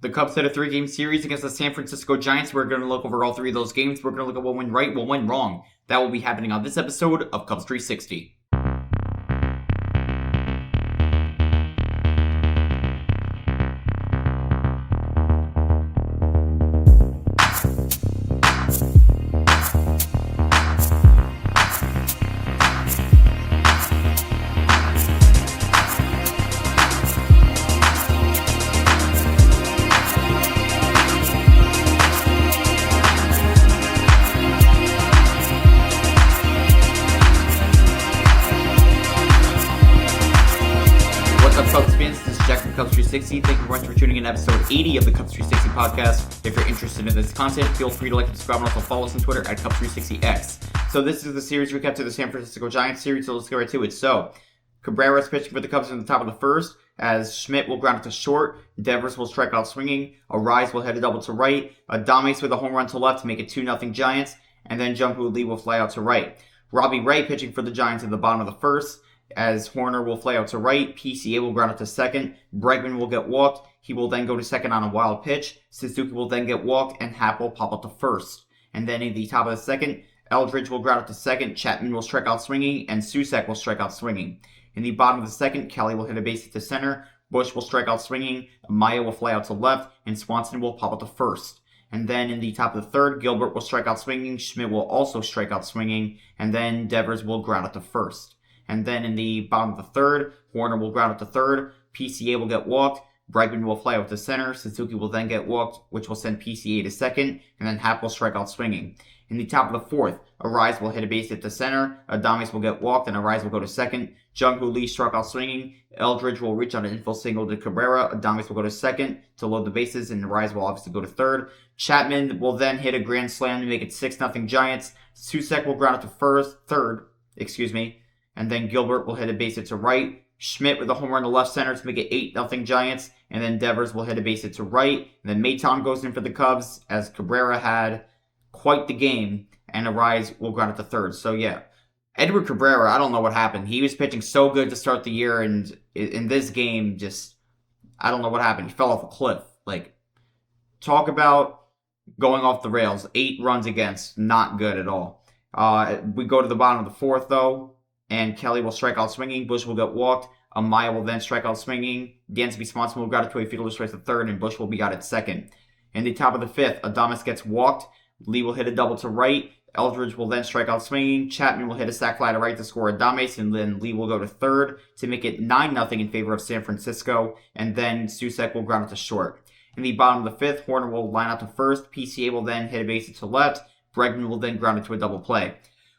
The Cubs had a 3-game series against the San Francisco Giants. We're going to look over all 3 of those games. We're going to look at what went right, what went wrong. That will be happening on this episode of Cubs 360. Cubs fans, this is Jack from Cubs 360. Thank you very much for tuning in to episode 80 of the Cubs 360 podcast. If you're interested in this content, feel free to like and subscribe and also follow us on Twitter at Cubs360X. So this is the series recap to the San Francisco Giants series, so let's get right to it. So, Cabrera is pitching for the Cubs in the top of the first, as Schmidt will ground it to short, Devers will strike out swinging, Arise will hit a double to right, Adames with a home run to left to make it 2-0 Giants, and then Jung-Hoo Lee will fly out to right. Robbie Ray pitching for the Giants in the bottom of the first, as Horner will fly out to right, PCA will ground it to second, Bregman will get walked, he will then go to second on a wild pitch, Suzuki will then get walked, and Happ will pop up to first. And then in the top of the second, Eldridge will ground it to second, Chapman will strike out swinging, and Susac will strike out swinging. In the bottom of the second, Kelly will hit a base hit to center, Bush will strike out swinging, Maya will fly out to left, and Swanson will pop up to first. And then in the top of the third, Gilbert will strike out swinging, Schmidt will also strike out swinging, and then Devers will ground it to first. And then in the bottom of the third, Warner will ground it to third, PCA will get walked, Bregman will fly out to center, Suzuki will then get walked, which will send PCA to second, and then Happ will strike out swinging. In the top of the fourth, Arise will hit a base hit to center, Adames will get walked, and Arise will go to second, Jung-Hoo Lee struck out swinging, Eldridge will reach on an infield single to Cabrera, Adames will go to second to load the bases, and Arise will obviously go to third. Chapman will then hit a grand slam to make it 6-0 Giants, Susac will ground it to third, and then Gilbert will hit a base hit to right. Schmidt with a home run to left center to make it 8-0 Giants. And then Devers will hit a base hit to right. And then Maton goes in for the Cubs as Cabrera had quite the game. And Arise will ground it to third. So yeah, Edward Cabrera, I don't know what happened. He was pitching so good to start the year. And in this game, just, I don't know what happened. He fell off a cliff. Like, talk about going off the rails. 8 runs against. Not good at all. We go to the bottom of the fourth, though. And Kelly will strike out swinging. Bush will get walked. Amaya will then strike out swinging. Dansby Swanson will ground it to a fielder's choice at third, and Bush will be out at second. In the top of the fifth, Adames gets walked. Lee will hit a double to right. Eldridge will then strike out swinging. Chapman will hit a sac fly to right to score Adames, and then Lee will go to third to make it 9-0 in favor of San Francisco. And then Susac will ground it to short. In the bottom of the fifth, Horner will line out to first. PCA will then hit a base hit to left. Bregman will then ground it to a double play.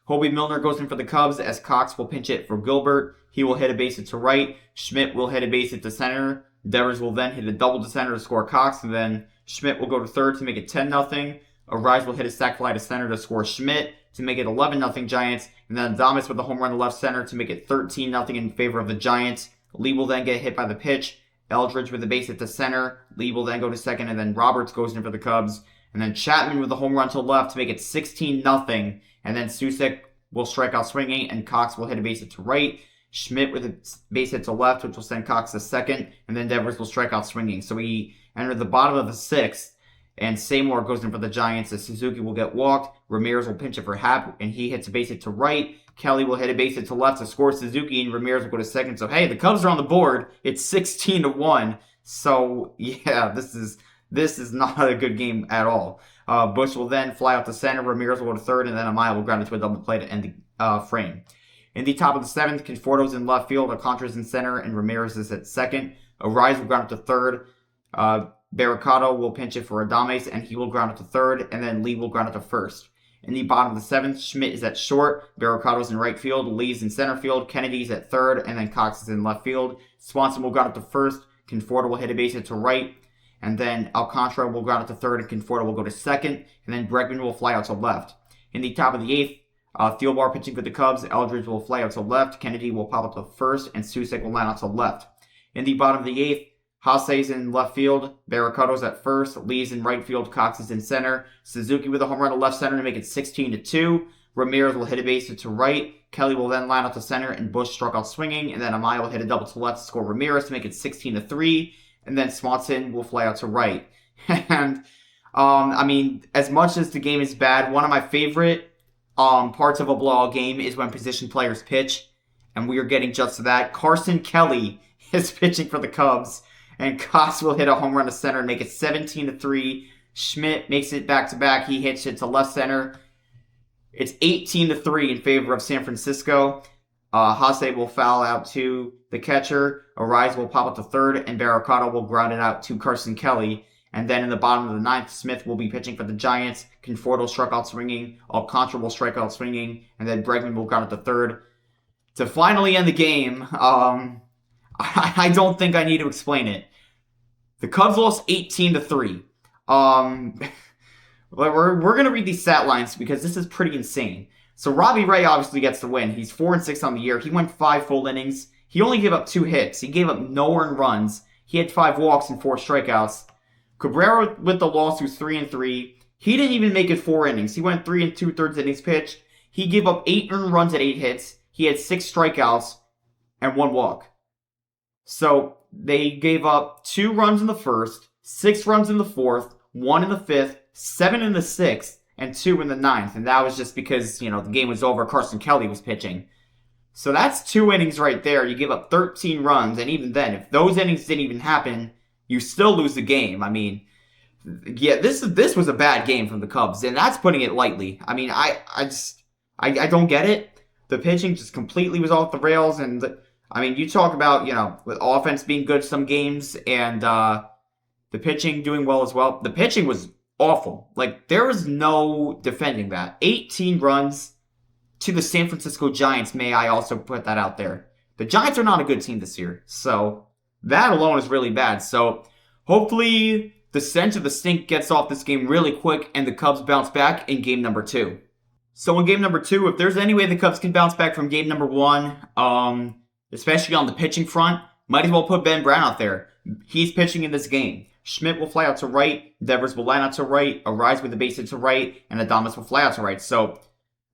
Hobie Milner goes in for the Cubs as Cox will pinch it for Gilbert. He will hit a base hit to right. Schmidt will hit a base hit to center. Devers will then hit a double to center to score Cox. And then Schmidt will go to third to make it 10-0. Arise will hit a sac fly to center to score Schmidt to make it 11-0 Giants. And then Adames with a home run to left center to make it 13-0 in favor of the Giants. Lee will then get hit by the pitch. Eldridge with a base hit to center. Lee will then go to second. And then Roberts goes in for the Cubs. And then Chapman with a home run to left to make it 16-0. And then Susac will strike out swinging, and Cox will hit a base hit to right. Schmidt with a base hit to left, which will send Cox to second. And then Devers will strike out swinging. So we enter the bottom of the sixth, and Seymour goes in for the Giants as Suzuki will get walked. Ramirez will pinch it for Happ, and he hits a base hit to right. Kelly will hit a base hit to left to score Suzuki, and Ramirez will go to second. So, hey, the Cubs are on the board. It's 16-1. So, yeah, this is not a good game at all. Bush will then fly out to center, Ramirez will go to third, and then Amaya will ground it to a double play to end the frame. In the top of the seventh, Conforto's in left field, Alcantara's in center, and Ramirez is at second. Arise will ground it to third. Barricado will pinch it for Adames, and he will ground it to third, and then Lee will ground it to first. In the bottom of the seventh, Schmidt is at short, Barricado's in right field, Lee's in center field, Kennedy's at third, and then Cox is in left field. Swanson will ground it to first, Conforto will hit a base hit to right, and then Alcantara will ground it to third, and Conforto will go to second, and then Bregman will fly out to left. In the top of the eighth, Thielbar pitching for the Cubs, Eldridge will fly out to left, Kennedy will pop up to first, and Susac will line out to left. In the bottom of the eighth, Hase's in left field, Barricado's at first, Lee's in right field, Cox is in center, Suzuki with a home run to left center to make it 16-2. Ramirez will hit a base hit to right, Kelly will then line out to center, and Bush struck out swinging, and then Amaya will hit a double to left to score Ramirez to make it 16-3. and then Swanson will fly out to right. And, I mean, as much as the game is bad, one of my favorite parts of a blowout game is when position players pitch, and we are getting just to that. Carson Kelly is pitching for the Cubs, and Koss will hit a home run to center and make it 17-3. Schmidt makes it back-to-back. He hits it to left center. It's 18-3 in favor of San Francisco. Hase will foul out to the catcher. Arise will pop up to third, and Barricado will ground it out to Carson Kelly. And then in the bottom of the ninth, Smith will be pitching for the Giants. Conforto struck out swinging. Alcantara will strike out swinging. And then Bregman will ground it to third. To finally end the game, I don't think I need to explain it. The Cubs lost 18-3. We're going to read these stat lines because this is pretty insane. So Robbie Ray obviously gets the win. He's 4-6 on the year. He went 5 full innings. He only gave up 2 hits. He gave up no earned runs. He had 5 walks and 4 strikeouts. Cabrera with the loss was 3-3. He didn't even make it 4 innings. He went 3 2/3 innings pitched. He gave up 8 earned runs at 8 hits. He had 6 strikeouts and 1 walk. So they gave up 2 runs in the first, 6 runs in the fourth, 1 in the fifth, 7 in the sixth, and 2 in the ninth. And that was just because, the game was over. Carson Kelly was pitching. So that's 2 innings right there. You give up 13 runs. And even then, if those innings didn't even happen, you still lose the game. I mean, yeah, this was a bad game from the Cubs. And that's putting it lightly. I mean, I don't get it. The pitching just completely was off the rails. And, you talk about, with offense being good some games and the pitching doing well as well. The pitching was awful. There was no defending that. 18 runs to the San Francisco Giants, may I also put that out there. The Giants are not a good team this year, so that alone is really bad. So hopefully the stench of the stink gets off this game really quick and the Cubs bounce back in game number 2. So in game number 2, if there's any way the Cubs can bounce back from game number 1, especially on the pitching front, might as well put Ben Brown out there. He's pitching in this game. Schmidt will fly out to right, Devers will line out to right, Arise with the base hit to right, and Adames will fly out to right. So,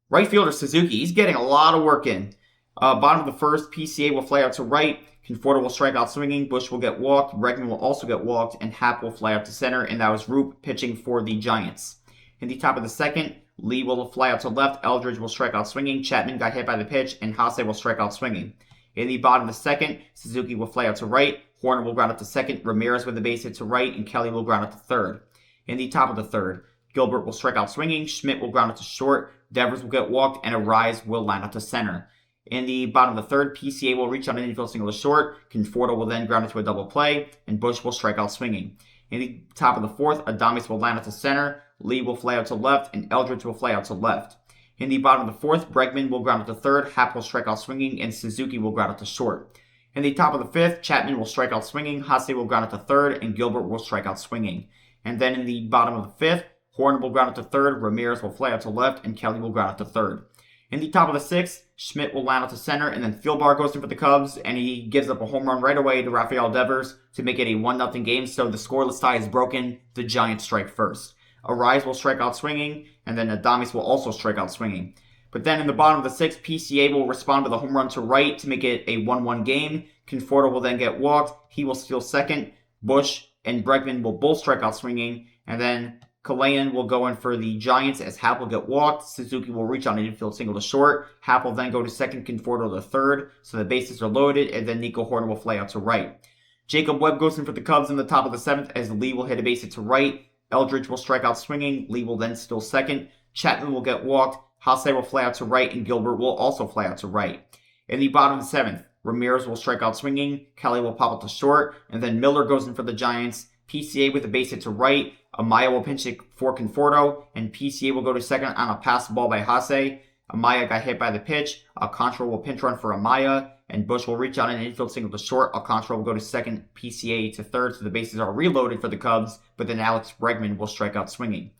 right fielder Suzuki, he's getting a lot of work in. Bottom of the first, PCA will fly out to right, Conforto will strike out swinging, Bush will get walked, Bregman will also get walked, and Happ will fly out to center, and that was Roop pitching for the Giants. In the top of the second, Lee will fly out to left, Eldridge will strike out swinging, Chapman got hit by the pitch, and Hase will strike out swinging. In the bottom of the second, Suzuki will fly out to right, Horner will ground out to second, Ramirez with the base hit to right, and Kelly will ground out to third. In the top of the third, Gilbert will strike out swinging, Schmidt will ground out to short, Devers will get walked, and Arise will line out to center. In the bottom of the third, PCA will reach on an infield single to short, Conforto will then ground into a double play, and Bush will strike out swinging. In the top of the fourth, Adames will line out to center, Lee will fly out to left, and Eldridge will fly out to left. In the bottom of the fourth, Bregman will ground out to third, Happ will strike out swinging, and Suzuki will ground out to short. In the top of the fifth, Chapman will strike out swinging, Hase will ground out to third, and Gilbert will strike out swinging. And then in the bottom of the fifth, Horner will ground out to third, Ramirez will fly out to left, and Kelly will ground out to third. In the top of the sixth, Schmidt will line out to center, and then Philbar goes in for the Cubs, and he gives up a home run right away to Rafael Devers to make it a 1-0 game, so the scoreless tie is broken. The Giants strike first. Arise will strike out swinging, and then Adames will also strike out swinging. But then in the bottom of the sixth, PCA will respond with a home run to right to make it a 1-1 game. Conforto will then get walked. He will steal second. Bush and Bregman will both strike out swinging. And then Kalayan will go in for the Giants as Happ will get walked. Suzuki will reach on an infield single to short. Happ will then go to second, Conforto to third. So the bases are loaded. And then Nico Horner will fly out to right. Jacob Webb goes in for the Cubs in the top of the seventh as Lee will hit a base hit to right. Eldridge will strike out swinging. Lee will then steal second. Chapman will get walked. Hase will fly out to right, and Gilbert will also fly out to right. In the bottom of the seventh, Ramirez will strike out swinging. Kelly will pop up to short, and then Miller goes in for the Giants. PCA with a base hit to right. Amaya will pinch it for Conforto, and PCA will go to second on a pass ball by Hase. Amaya got hit by the pitch. Alcantara will pinch run for Amaya, and Bush will reach on an infield single to short. Alcantara will go to second, PCA to third, so the bases are reloaded for the Cubs, but then Alex Bregman will strike out swinging.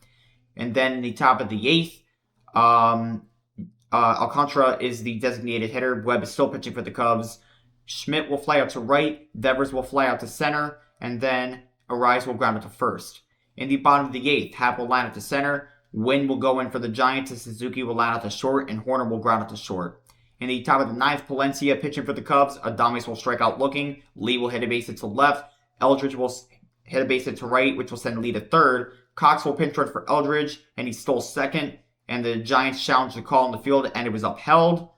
And then in the top of the eighth, Alcantara is the designated hitter. Webb is still pitching for the Cubs. Schmidt will fly out to right. Devers will fly out to center. And then Arise will ground out to first. In the bottom of the eighth, Happ will line out to center. Wynn will go in for the Giants. And Suzuki will line out to short. And Horner will ground out to short. In the top of the ninth, Palencia pitching for the Cubs. Adames will strike out looking. Lee will hit a base hit to left. Eldridge will hit a base hit to right, which will send Lee to third. Cox will pinch run for Eldridge, and he stole second. And the Giants challenged the call in the field, and it was upheld.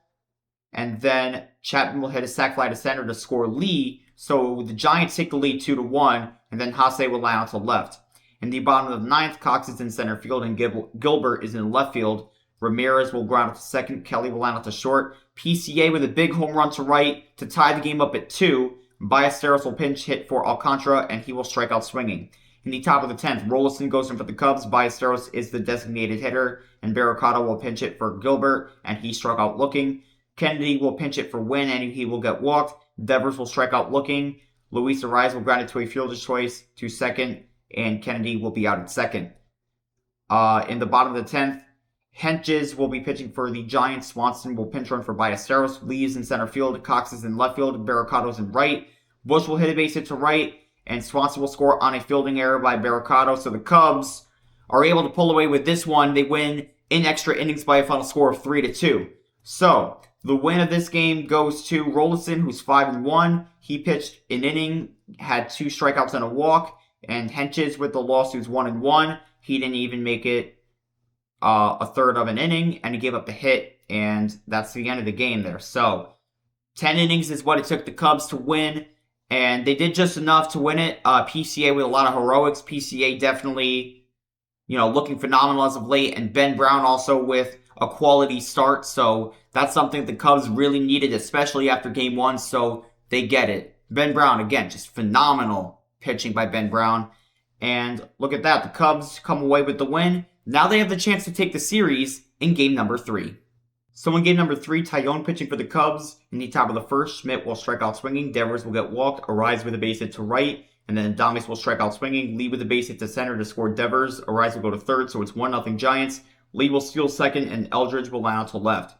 And then Chapman will hit a sac fly to center to score Lee. So the Giants take the lead 2-1, and then Hase will line out to left. In the bottom of the ninth, Cox is in center field, and Gilbert is in left field. Ramirez will ground out to second. Kelly will line out to short. PCA with a big home run to right to tie the game up at 2. Ballesteros will pinch hit for Alcantara, and he will strike out swinging. In the top of the 10th, Rolison goes in for the Cubs. Ballesteros is the designated hitter, and Barricado will pinch hit for Gilbert, and he struck out looking. Kennedy will pinch it for Wynn, and he will get walked. Devers will strike out looking. Luis Arraez will ground it to a fielder's choice to second, and Kennedy will be out at second. In the bottom of the 10th, Hentges will be pitching for the Giants. Swanson will pinch run for Ballesteros. Lee is in center field. Cox is in left field. Barricado's in right. Bush will hit a base hit to right, and Swanson will score on a fielding error by Barricado. So the Cubs are able to pull away with this one. They win in extra innings by a final score of 3-2. So the win of this game goes to Rolison, who's 5-1. He pitched an inning, had 2 strikeouts and a walk. And Hentges with the loss, who's 1-1. He didn't even make it a third of an inning, and he gave up the hit, and that's the end of the game there. So 10 innings is what it took the Cubs to win, and they did just enough to win it. PCA with a lot of heroics. PCA definitely, looking phenomenal as of late, and Ben Brown also with a quality start. So that's something the Cubs really needed, especially after game 1, so they get it. Ben Brown, again, just phenomenal pitching by Ben Brown. And look at that. The Cubs come away with the win. Now they have the chance to take the series in game number 3. So in game number 3, Tyone pitching for the Cubs. In the top of the first, Schmidt will strike out swinging. Devers will get walked. Arraez with a base hit to right. And then Adames will strike out swinging. Lee with a base hit to center to score Devers. Arraez will go to third, so it's 1-0 Giants. Lee will steal second, and Eldridge will line out to left.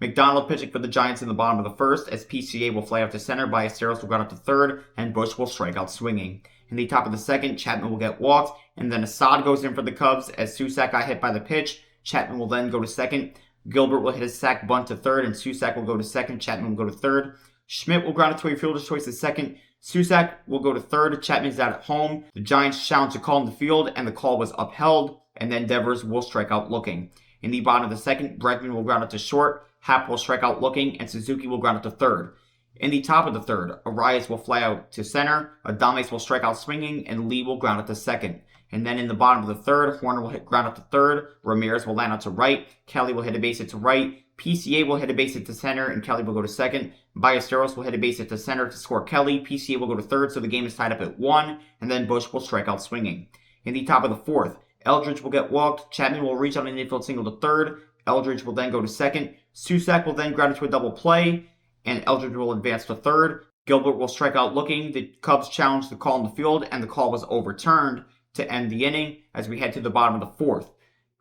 McDonald pitching for the Giants in the bottom of the first, as PCA will fly out to center. Ballesteros will ground out to third, and Bush will strike out swinging. In the top of the second, Chapman will get walked, and then Assad goes in for the Cubs as Susac got hit by the pitch. Chapman will then go to second. Gilbert will hit a sac bunt to third, and Susac will go to second. Chapman will go to third. Schmidt will ground it to a fielder's choice to second. Susac will go to third. Chapman's out at home. The Giants challenge a call in the field, and the call was upheld, and then Devers will strike out looking. In the bottom of the second, Bregman will ground it to short. Happ will strike out looking, and Suzuki will ground it to third. In the top of the third, Arraez will fly out to center, Adames will strike out swinging, and Lee will ground it to second. And then in the bottom of the third, Horner will hit ground out to third, Ramirez will land out to right, Kelly will hit a base hit to right, PCA will hit a base hit to center, and Kelly will go to second. Ballesteros will hit a base hit to center to score Kelly, PCA will go to third, so the game is tied up at 1, and then Bush will strike out swinging. In the top of the fourth, Eldridge will get walked, Chapman will reach on an infield single to third, Eldridge will then go to second, Susac will then ground it to a double play, and Eldridge will advance to third. Gilbert will strike out looking. The Cubs challenged the call in the field, and the call was overturned to end the inning as we head to the bottom of the fourth.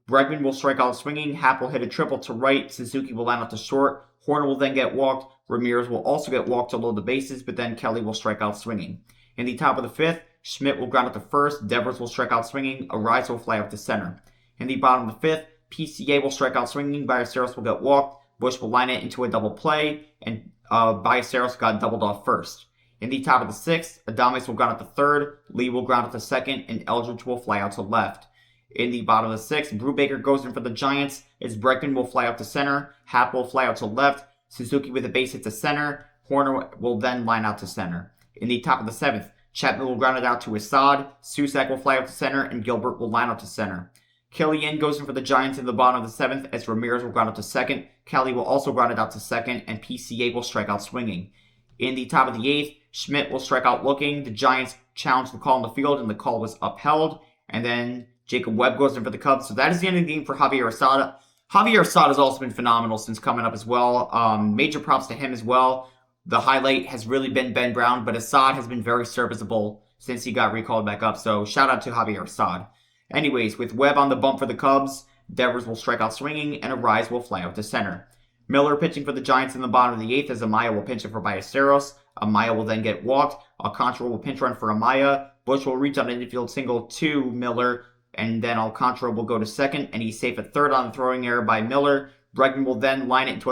Bregman will strike out swinging. Happ will hit a triple to right. Suzuki will line out to short. Horner will then get walked. Ramirez will also get walked to load the bases, but then Kelly will strike out swinging. In the top of the fifth, Schmidt will ground out to first. Devers will strike out swinging. Arraez will fly out to center. In the bottom of the fifth, PCA will strike out swinging. Ballesteros will get walked. Bush will line it into a double play, and Ballesteros got doubled off first. In the top of the sixth, Adames will ground out to third, Lee will ground out to second, and Eldridge will fly out to left. In the bottom of the sixth, Brubaker goes in for the Giants, as Bregman will fly out to center, Happ will fly out to left, Suzuki with a base hit to center, Horner will then line out to center. In the top of the seventh, Chapman will ground it out to Assad, Susac will fly out to center, and Gilbert will line out to center. Killian goes in for the Giants in the bottom of the seventh, as Ramirez will ground out to second, Kelly will also ground it out to second, and PCA will strike out swinging. In the top of the eighth, Schmidt will strike out looking. The Giants challenged the call in the field, and the call was upheld. And then Jacob Webb goes in for the Cubs. So that is the end of the game for Javier Assad. Javier Assad has also been phenomenal since coming up as well. Major props to him as well. The highlight has really been Ben Brown, but Assad has been very serviceable since he got recalled back up. So shout out to Javier Assad. Anyways, with Webb on the bump for the Cubs, Devers will strike out swinging, and Arraez will fly out to center. Miller pitching for the Giants in the bottom of the eighth, as Amaya will pinch it for Ballesteros. Amaya will then get walked. Alcantara will pinch run for Amaya. Bush will reach on an infield single to Miller, and then Alcantara will go to second, and he's safe at third on the throwing error by Miller. Bregman will then line it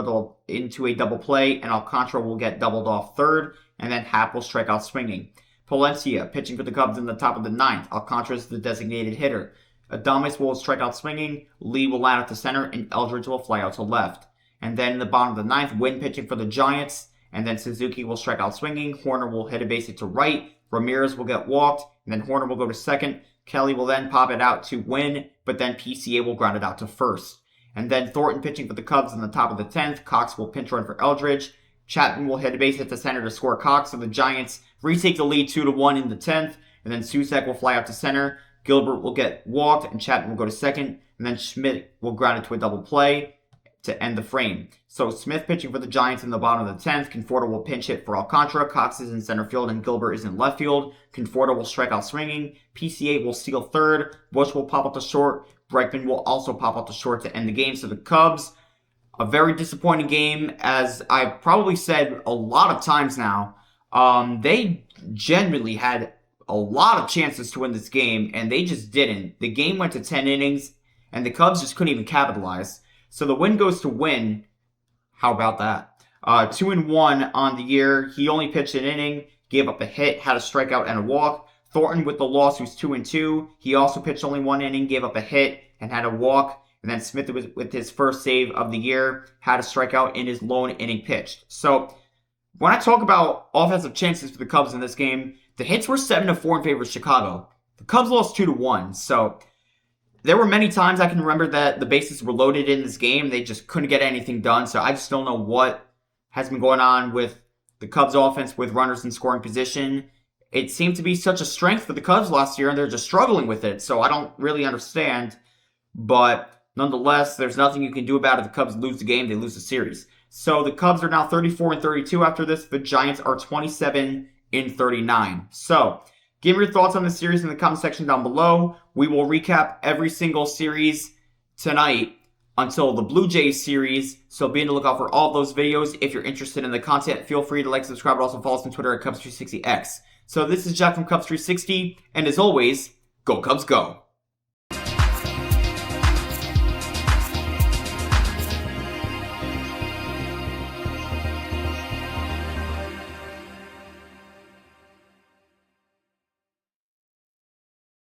into a double play, and Alcantara will get doubled off third, and then Happ will strike out swinging. Palencia pitching for the Cubs in the top of the ninth. Alcantara is the designated hitter. Adames will strike out swinging. Lee will line out to center, and Eldridge will fly out to left. And then in the bottom of the ninth, Wynn pitching for the Giants. And then Suzuki will strike out swinging. Horner will hit a base hit to right. Ramirez will get walked. And then Horner will go to second. Kelly will then pop it out to Wynn, but then PCA will ground it out to first. And then Thornton pitching for the Cubs in the top of the 10th. Cox will pinch run for Eldridge. Chapman will hit a base hit to center to score Cox, so the Giants retake the lead 2-1 in the 10th. And then Susac will fly out to center. Gilbert will get walked, and Chapman will go to second. And then Schmidt will ground it to a double play to end the frame. So Smith pitching for the Giants in the bottom of the 10th. Conforto will pinch hit for Alcantara. Cox is in center field and Gilbert is in left field. Conforto will strike out swinging. PCA will steal third. Bush will pop up to short. Bregman will also pop up to short to end the game. So the Cubs, a very disappointing game, as I've probably said a lot of times now. They genuinely had a lot of chances to win this game, and they just didn't. The game went to 10 innings, and the Cubs just couldn't even capitalize. So the win goes to Wynn. How about that? 2-1 on the year. He only pitched an inning, gave up a hit, had a strikeout and a walk. Thornton with the loss, who's 2-2. He also pitched only one inning, gave up a hit, and had a walk. And then Smith, with his first save of the year, had a strikeout in his lone inning pitched. So when I talk about offensive chances for the Cubs in this game, the hits were 7-4 in favor of Chicago. The Cubs lost 2-1. So there were many times I can remember that the bases were loaded in this game. They just couldn't get anything done. So I just don't know what has been going on with the Cubs offense with runners in scoring position. It seemed to be such a strength for the Cubs last year, and they're just struggling with it. So I don't really understand. But nonetheless, there's nothing you can do about it. The Cubs lose the game, they lose the series. So the Cubs are now 34-32 after this. The Giants are 27-39. So give me your thoughts on the series in the comment section down below. We will recap every single series tonight until the Blue Jays series. So be on the lookout for all of those videos. If you're interested in the content, feel free to like, subscribe, but also follow us on Twitter at Cubs360X. So this is Jack from Cubs360, and as always, go Cubs go!